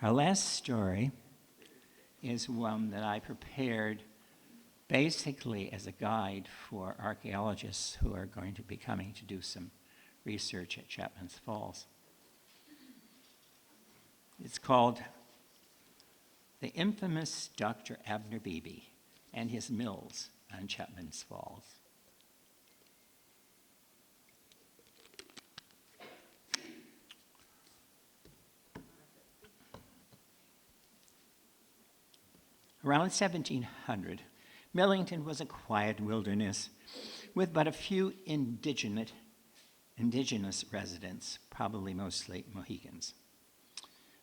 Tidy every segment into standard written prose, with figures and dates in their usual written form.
Our last story is one that I prepared basically as a guide for archaeologists who are going to be coming to do some research at Chapman Falls. It's called The Infamous Dr. Abner Beebe and His Mills on Chapman Falls. Around 1700, Millington was a quiet wilderness with but a few indigenous residents, probably mostly Mohegans.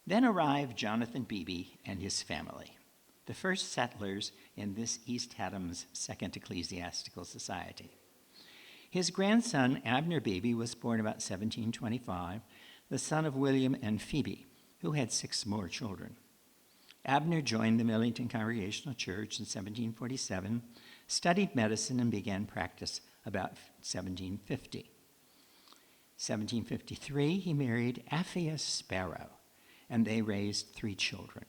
Then arrived Jonathan Beebe and his family, the first settlers in this East Hatham's second ecclesiastical society. His grandson, Abner Beebe, was born about 1725, the son of William and Phoebe, who had 6 more children. Abner joined the Millington Congregational Church in 1747, studied medicine, and began practice about 1750. 1753, he married Aphia Sparrow, and they raised 3 children.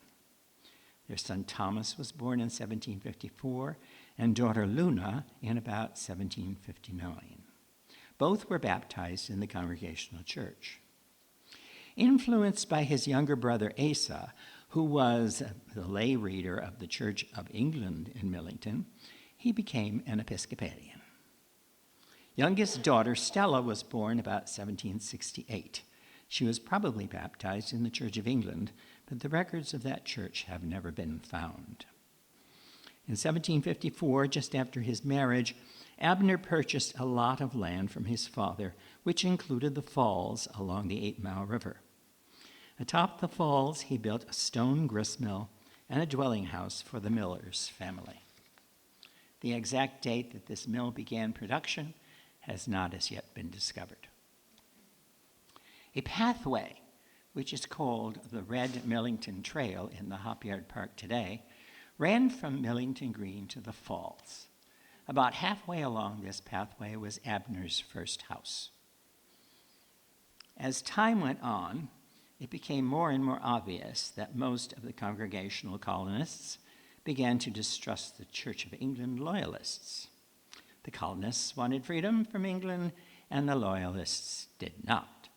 Their son Thomas was born in 1754, and daughter Luna in about 1759. Both were baptized in the Congregational Church. Influenced by his younger brother Asa, who was the lay reader of the Church of England in Millington, he became an Episcopalian. Youngest daughter Stella was born about 1768. She was probably baptized in the Church of England, but the records of that church have never been found. In 1754, just after his marriage, Abner purchased a lot of land from his father, which included the falls along the 8 Mile River. Atop the falls, he built a stone grist mill and a dwelling house for the Millers family. The exact date that this mill began production has not as yet been discovered. A pathway, which is called the Red Millington Trail in the Hopyard Park today, ran from Millington Green to the falls. About halfway along this pathway was Abner's first house. As time went on, it became more and more obvious that most of the Congregational colonists began to distrust the Church of England loyalists. The colonists wanted freedom from England, and the loyalists did not.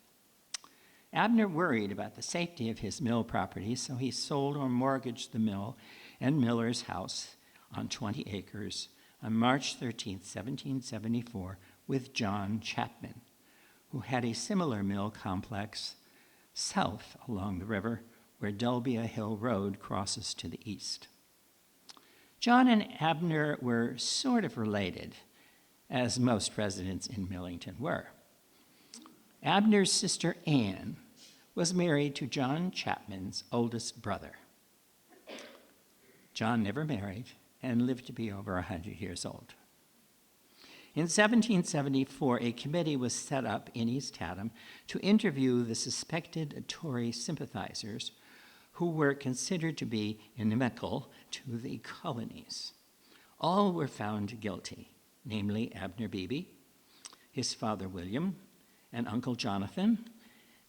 Abner worried about the safety of his mill property, so he sold or mortgaged the mill and miller's house on 20 acres on March 13, 1774, with John Chapman, who had a similar mill complex south along the river where Delbia Hill Road crosses to the east. John and Abner were sort of related, as most residents in Millington were. Abner's sister Anne was married to John Chapman's oldest brother. John never married and lived to be over 100 years old. In 1774, a committee was set up in East Hatham to interview the suspected Tory sympathizers who were considered to be inimical to the colonies. All were found guilty, namely Abner Beebe, his father William, and Uncle Jonathan,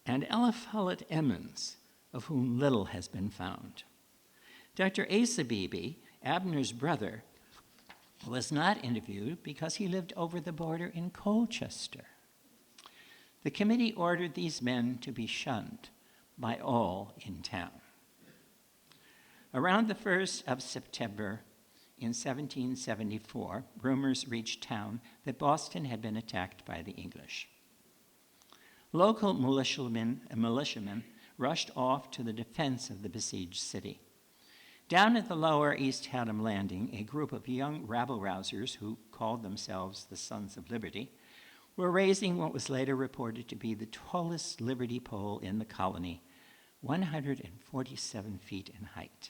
and Eliphalet Emmons, of whom little has been found. Dr. Asa Beebe, Abner's brother, was not interviewed because he lived over the border in Colchester. The committee ordered these men to be shunned by all in town. Around the 1st of September in 1774, rumors reached town that Boston had been attacked by the English. Local militiamen rushed off to the defense of the besieged city. Down at the lower East Hatham landing, a group of young rabble-rousers who called themselves the Sons of Liberty were raising what was later reported to be the tallest liberty pole in the colony, 147 feet in height.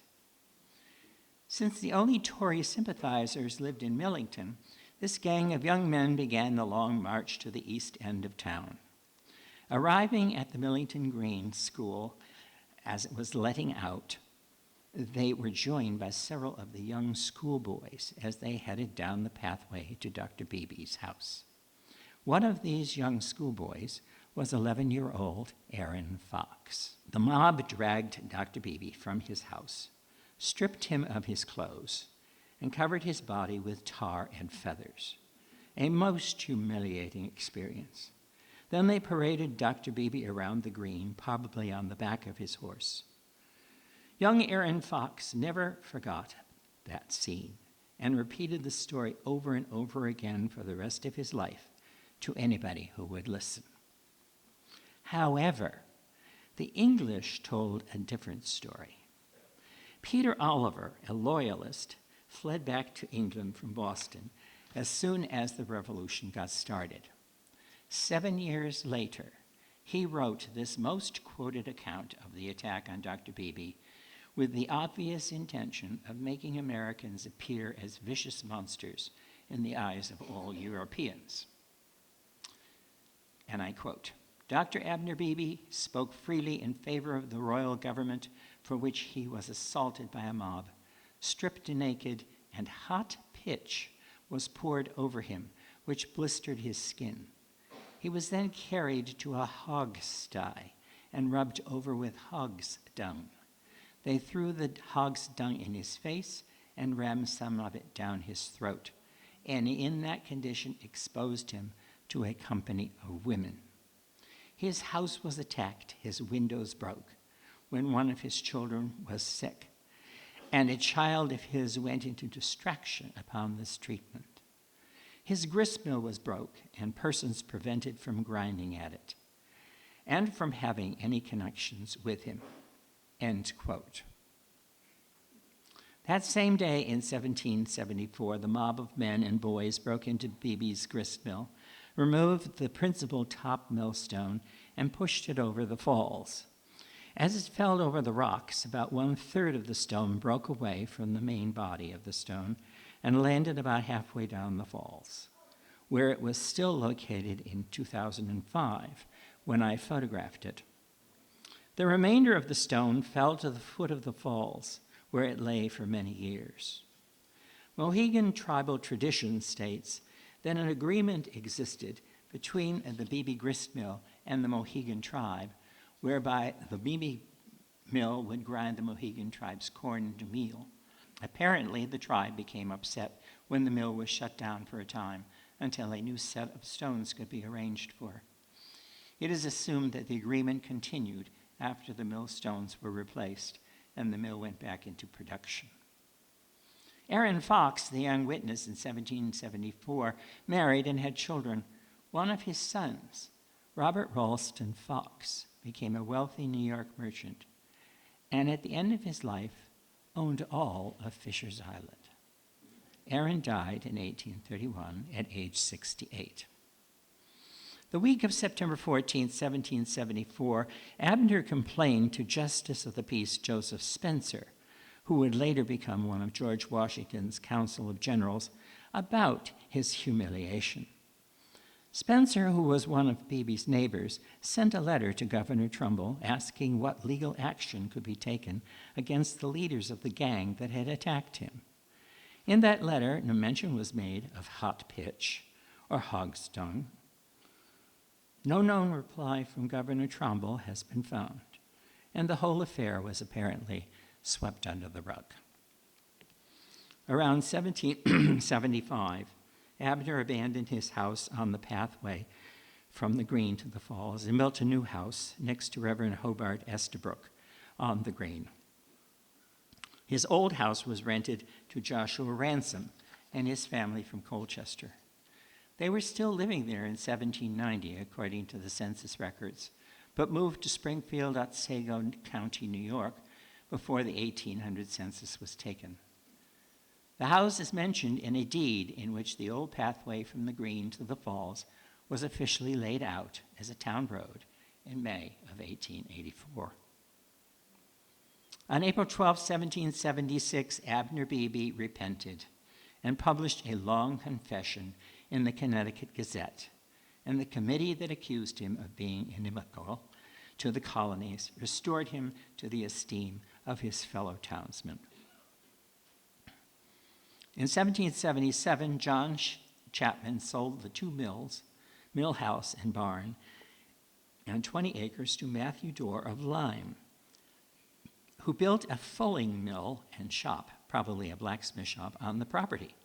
Since the only Tory sympathizers lived in Millington, this gang of young men began the long march to the east end of town. Arriving at the Millington Green School as it was letting out, they were joined by several of the young schoolboys as they headed down the pathway to Dr. Beebe's house. One of these young schoolboys was 11-year-old Aaron Fox. The mob dragged Dr. Beebe from his house, stripped him of his clothes, and covered his body with tar and feathers. A most humiliating experience. Then they paraded Dr. Beebe around the green, probably on the back of his horse. Young Aaron Fox never forgot that scene and repeated the story over and over again for the rest of his life to anybody who would listen. However, the English told a different story. Peter Oliver, a loyalist, fled back to England from Boston as soon as the Revolution got started. 7 years later, he wrote this most quoted account of the attack on Dr. Beebe with the obvious intention of making Americans appear as vicious monsters in the eyes of all Europeans. And I quote, Dr. Abner Beebe spoke freely in favor of the royal government for which he was assaulted by a mob. Stripped naked and hot pitch was poured over him, which blistered his skin. He was then carried to a hog sty and rubbed over with hog's dung. They threw the hog's dung in his face and rammed some of it down his throat, and in that condition exposed him to a company of women. His house was attacked, his windows broke, when one of his children was sick, and a child of his went into distraction upon this treatment. His grist mill was broke, and persons prevented from grinding at it, and from having any connections with him. End quote. That same day in 1774, the mob of men and boys broke into Beebe's grist mill, removed the principal top millstone, and pushed it over the falls. As it fell over the rocks, about 1/3 of the stone broke away from the main body of the stone and landed about halfway down the falls, where it was still located in 2005 when I photographed it. The remainder of the stone fell to the foot of the falls, where it lay for many years. Mohegan tribal tradition states that an agreement existed between the Beebe grist mill and the Mohegan tribe, whereby the Beebe mill would grind the Mohegan tribe's corn into meal. Apparently, the tribe became upset when the mill was shut down for a time until a new set of stones could be arranged for. It is assumed that the agreement continued after the millstones were replaced and the mill went back into production. Aaron Fox, the young witness in 1774, married and had children. One of his sons, Robert Ralston Fox, became a wealthy New York merchant, and at the end of his life, owned all of Fisher's Island. Aaron died in 1831 at age 68. The week of September 14, 1774, Abner complained to Justice of the Peace Joseph Spencer, who would later become one of George Washington's Council of Generals, about his humiliation. Spencer, who was one of Beebe's neighbors, sent a letter to Governor Trumbull asking what legal action could be taken against the leaders of the gang that had attacked him. In that letter, no mention was made of hot pitch or hog's dung. No known reply from Governor Trumbull has been found, and the whole affair was apparently swept under the rug. Around 1775, Abner abandoned his house on the pathway from the Green to the Falls and built a new house next to Reverend Hobart Estabrook on the Green. His old house was rented to Joshua Ransom and his family from Colchester. They were still living there in 1790, according to the census records, but moved to Springfield, Otsego County, New York, before the 1800 census was taken. The house is mentioned in a deed in which the old pathway from the Green to the Falls was officially laid out as a town road in May of 1884. On April 12, 1776, Abner Beebe repented and published a long confession in the Connecticut Gazette, and the committee that accused him of being inimical to the colonies restored him to the esteem of his fellow townsmen. In 1777, John Chapman sold the 2 mills, mill house and barn, and 20 acres to Matthew Dorr of Lyme, who built a fulling mill and shop, probably a blacksmith shop, on the property.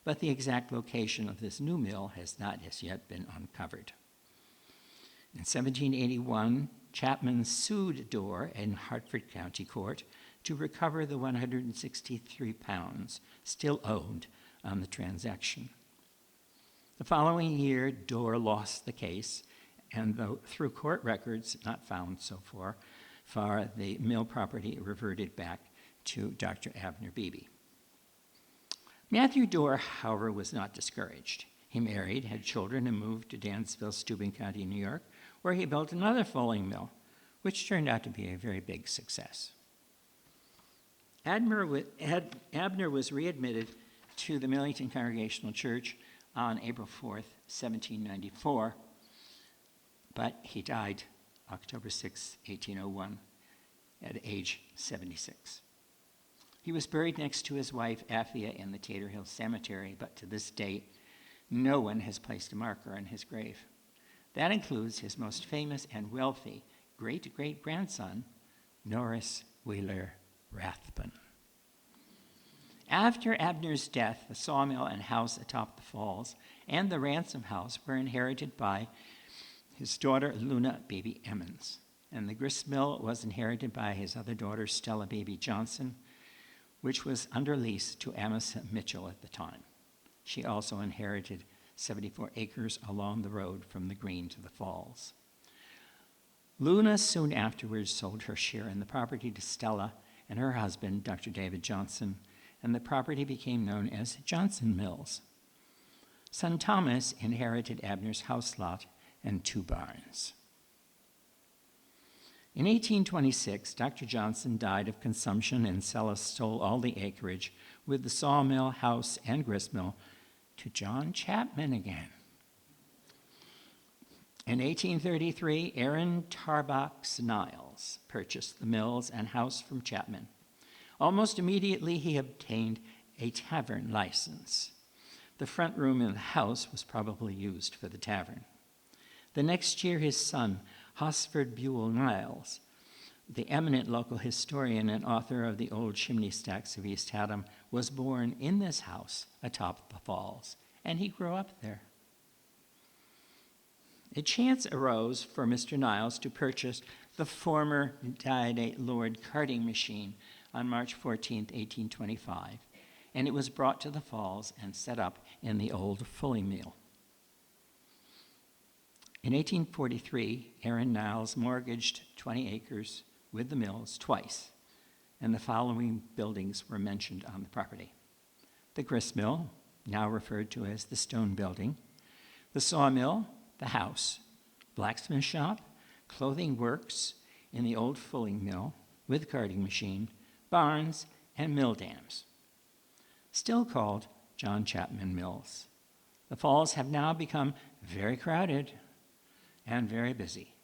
But the exact location of this new mill has not as yet been uncovered. In 1781, Chapman sued Dorr in Hartford County Court to recover the 163 pounds still owed on the transaction. The following year, Dorr lost the case, and through court records not found so far, the mill property reverted back to Dr. Abner Beebe. Matthew Dorr, however, was not discouraged. He married, had children, and moved to Dansville, Steuben County, New York, where he built another fulling mill, which turned out to be a very big success. Abner was readmitted to the Millington Congregational Church on April 4th, 1794, but he died October 6, 1801, at age 76. He was buried next to his wife, Aphia, in the Tater Hill Cemetery, but to this date, no one has placed a marker on his grave. That includes his most famous and wealthy great-great-grandson, Norris Wheeler Rathbun. After Abner's death, the sawmill and house atop the falls and the ransom house were inherited by his daughter, Luna Beebe Emmons, and the grist mill was inherited by his other daughter, Stella Beebe Johnson, which was under lease to Amasa Mitchell at the time. She also inherited 74 acres along the road from the green to the falls. Luna soon afterwards sold her share in the property to Stella and her husband, Dr. David Johnson, and the property became known as Johnson Mills. Son Thomas inherited Abner's house lot and 2 barns. In 1826, Dr. Johnson died of consumption, and Stella sold all the acreage with the sawmill, house, and grist mill to John Chapman again. In 1833, Aaron Tarbox Niles purchased the mills and house from Chapman. Almost immediately, he obtained a tavern license. The front room in the house was probably used for the tavern. The next year, his son, Hosford Buell Niles, the eminent local historian and author of the Old Chimney Stacks of East Haddam, was born in this house atop the falls, and he grew up there. A chance arose for Mr. Niles to purchase the former Diodate Lord carding machine on March 14, 1825, and it was brought to the falls and set up in the old fulling mill. In 1843, Aaron Niles mortgaged 20 acres with the mills twice, and the following buildings were mentioned on the property: the grist mill, now referred to as the stone building, the sawmill, the house, blacksmith shop, clothing works in the old fulling mill with carding machine, barns, and mill dams, still called John Chapman Mills. The falls have now become very crowded and very busy.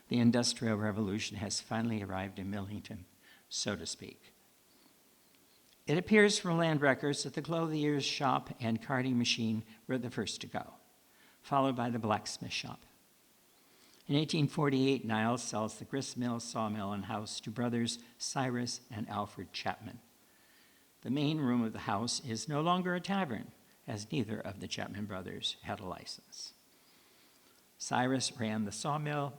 The Industrial Revolution has finally arrived in Millington, so to speak. It appears from land records that the clothier's shop and carding machine were the first to go, followed by the blacksmith shop. In 1848, Niles sells the grist mill, sawmill, and house to brothers Cyrus and Alfred Chapman. The main room of the house is no longer a tavern, as neither of the Chapman brothers had a license. Cyrus ran the sawmill,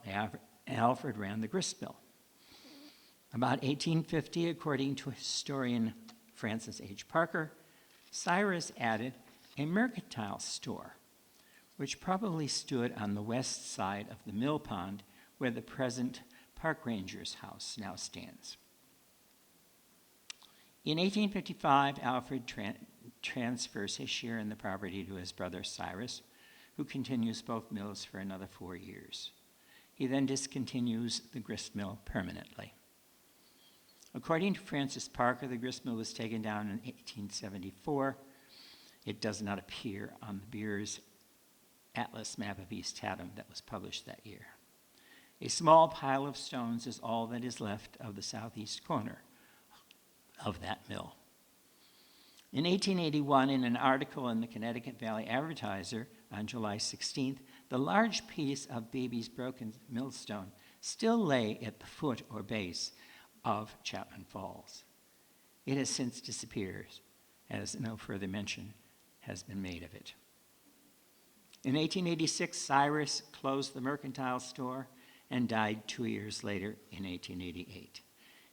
Alfred ran the grist mill. About 1850, according to historian Francis H. Parker, Cyrus added a mercantile store, which probably stood on the west side of the mill pond where the present park ranger's house now stands. In 1855, Alfred transfers his share in the property to his brother Cyrus, who continues both mills for another 4 years. He then discontinues the grist mill permanently. According to Francis Parker, the grist mill was taken down in 1874. It does not appear on the Beers Atlas map of East Haddam that was published that year. A small pile of stones is all that is left of the southeast corner of that mill. In 1881, in an article in the Connecticut Valley Advertiser on July 16th, the large piece of Beebe's broken millstone still lay at the foot or base of Chapman Falls. It has since disappeared, as no further mention has been made of it. In 1886, Cyrus closed the mercantile store and died 2 years later in 1888.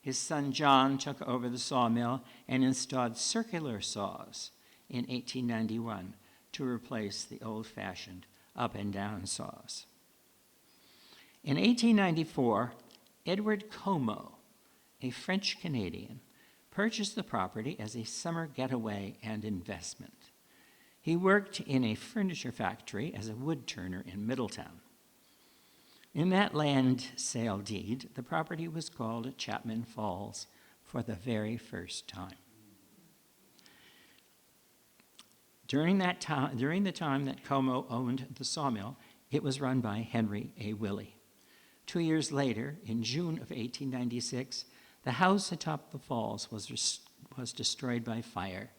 His son John took over the sawmill and installed circular saws in 1891 to replace the old-fashioned up-and-down saws. In 1894, Edward Como, a French-Canadian, purchased the property as a summer getaway and investment. He worked in a furniture factory as a wood turner in Middletown. In that land sale deed, the property was called Chapman Falls for the very first time. During the time that Como owned the sawmill, it was run by Henry A. Willey. 2 years later, in June of 1896, the house atop the falls was destroyed by fire,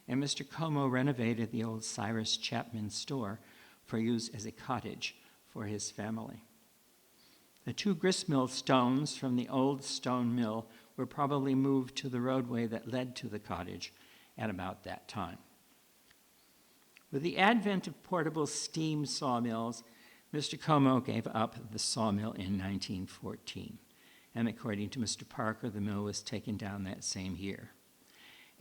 and Mr. Como renovated the old Cyrus Chapman store for use as a cottage for his family. The 2 grist mill stones from the old stone mill were probably moved to the roadway that led to the cottage at about that time. With the advent of portable steam sawmills, Mr. Como gave up the sawmill in 1914, and according to Mr. Parker, the mill was taken down that same year.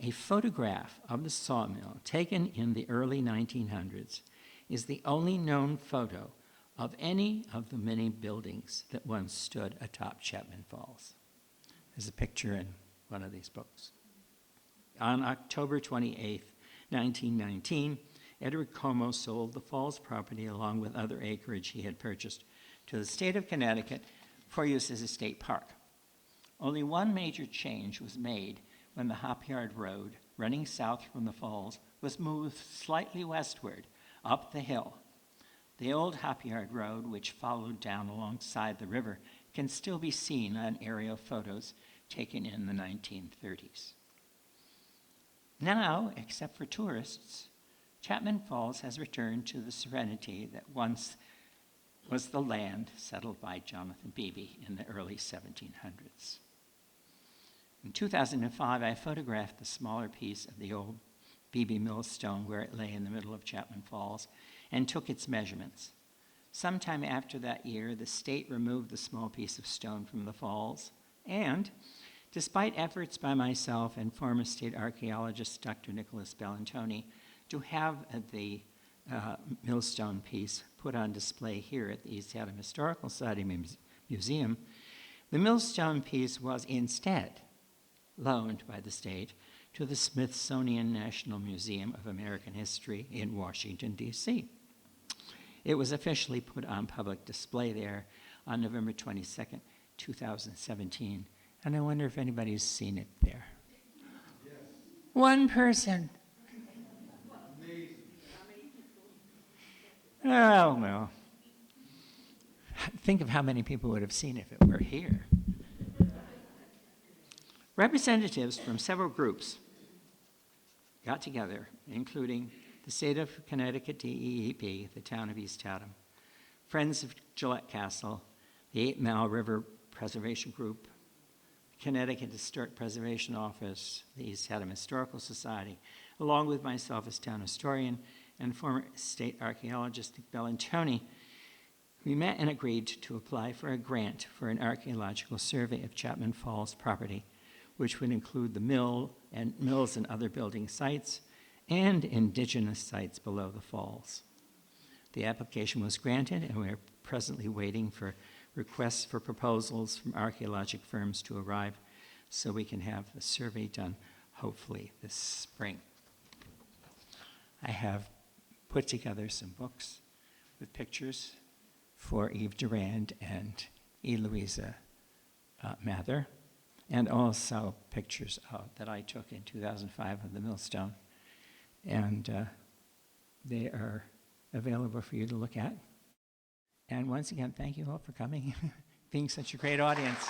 A photograph of the sawmill taken in the early 1900s is the only known photo of any of the many buildings that once stood atop Chapman Falls. There's a picture in one of these books. On October 28, 1919, Edward Como sold the Falls property along with other acreage he had purchased to the state of Connecticut for use as a state park. Only one major change was made when the Hopyard Road, running south from the falls, was moved slightly westward up the hill. The old Hopyard Road, which followed down alongside the river, can still be seen on aerial photos taken in the 1930s. Now, except for tourists, Chapman Falls has returned to the serenity that once was the land settled by Jonathan Beebe in the early 1700s. In 2005, I photographed the smaller piece of the old Beebe millstone where it lay in the middle of Chapman Falls and took its measurements. Sometime after that year, the state removed the small piece of stone from the falls, and despite efforts by myself and former state archaeologist Dr. Nicholas Bellantoni to have the millstone piece put on display here at the East Haddam Historical Society Museum, the millstone piece was instead loaned by the state to the Smithsonian National Museum of American History in Washington, D.C. It was officially put on public display there on November 22nd, 2017, and I wonder if anybody's seen it there. Yes. One person. Amazing. Oh, well. Think of how many people would have seen if it were here. Representatives from several groups got together, including the state of Connecticut DEEP, the town of East Haddam, Friends of Gillette Castle, the 8 Mile River Preservation Group, the Connecticut Historic Preservation Office, the East Haddam Historical Society, along with myself as town historian and former state archaeologist Nick Bellantoni. We met and agreed to apply for a grant for an archaeological survey of Chapman Falls property, which would include the mills and other building sites and indigenous sites below the falls. The application was granted, and we are presently waiting for requests for proposals from archaeologic firms to arrive so we can have the survey done, hopefully this spring. I have put together some books with pictures for Eve Durand and Eloisa Mather, and also pictures that I took in 2005 of the millstone. And they are available for you to look at. And once again, thank you all for coming, being such a great audience.